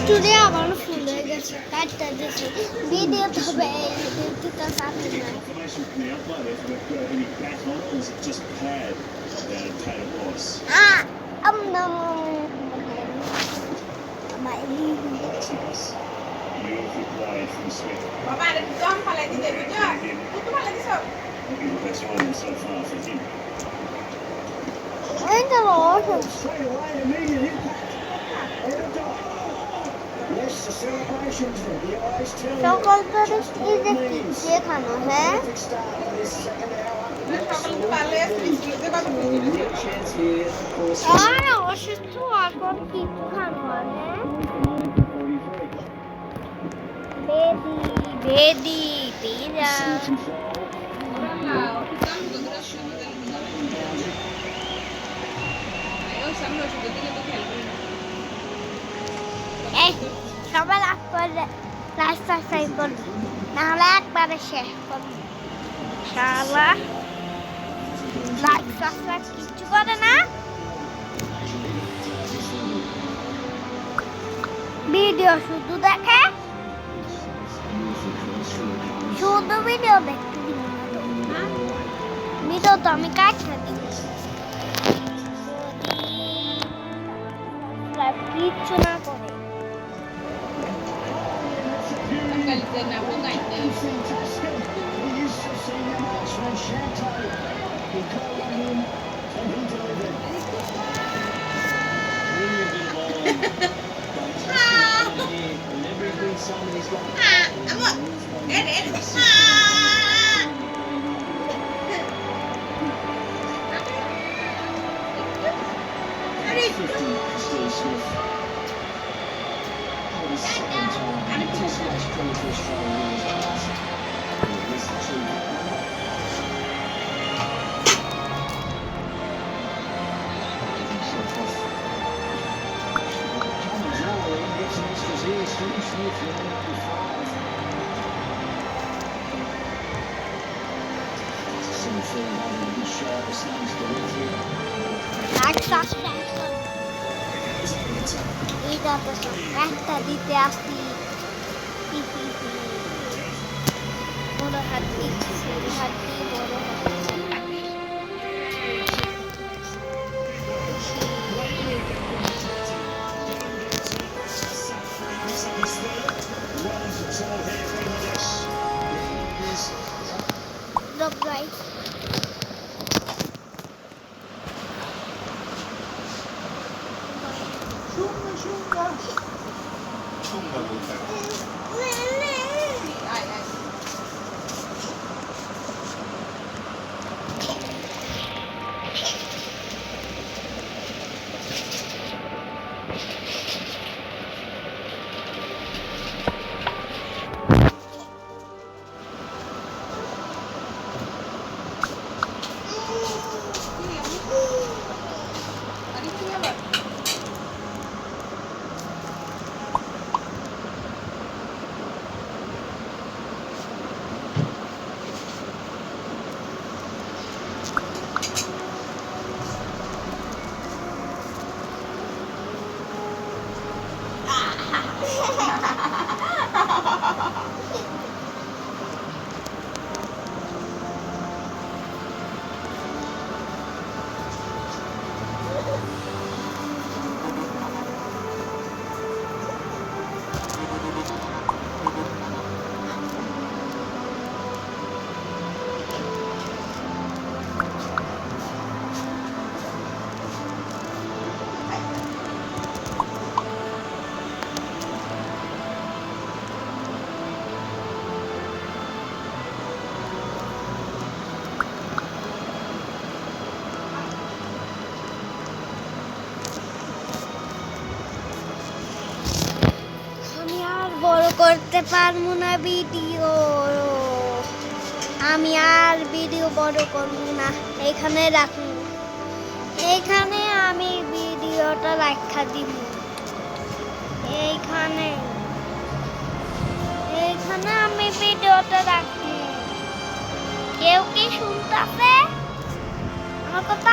Studio আবারও ফুল হয়ে গেছে কাটটা দিয়েছি ভিডিও তবে ভিডিওটা চাপে না বাবা এটা জম ফালাই দিতে বুঝছো কত ফালাই দিছো এই তো লস সকলটা দেখি দেখানো হ্যাঁ সকাল পালে স্কুলে কত আর অসুস্থ এখন কি খানো হ্যাঁ বেদি বেদি পিজা এই সবাই লাইক করে লাইক সাবস্ক্রাইব করবি নাহলে একবারে শেষ করবি শালা লাইক সাবস্ক্রাইব কিছু করে না ভিডিও শুধু দেখে শুধু ভিডিও দেখতে দিব না ভিডিও তো আমি কাটতে দিব কিচ্ছু না করে এটা তো একটা দিতে আসি বড় হাতি হাতি বড় Right. করতে পারবো না ভিডিও আমি আর ভিডিও বড় করব না এখানে রাখুন এখানে আমি ভিডিওটা রাখা দিব এইখানে এইখানে আমি ভিডিওটা রাখি কেউ কি শুনতাছে আমার কথা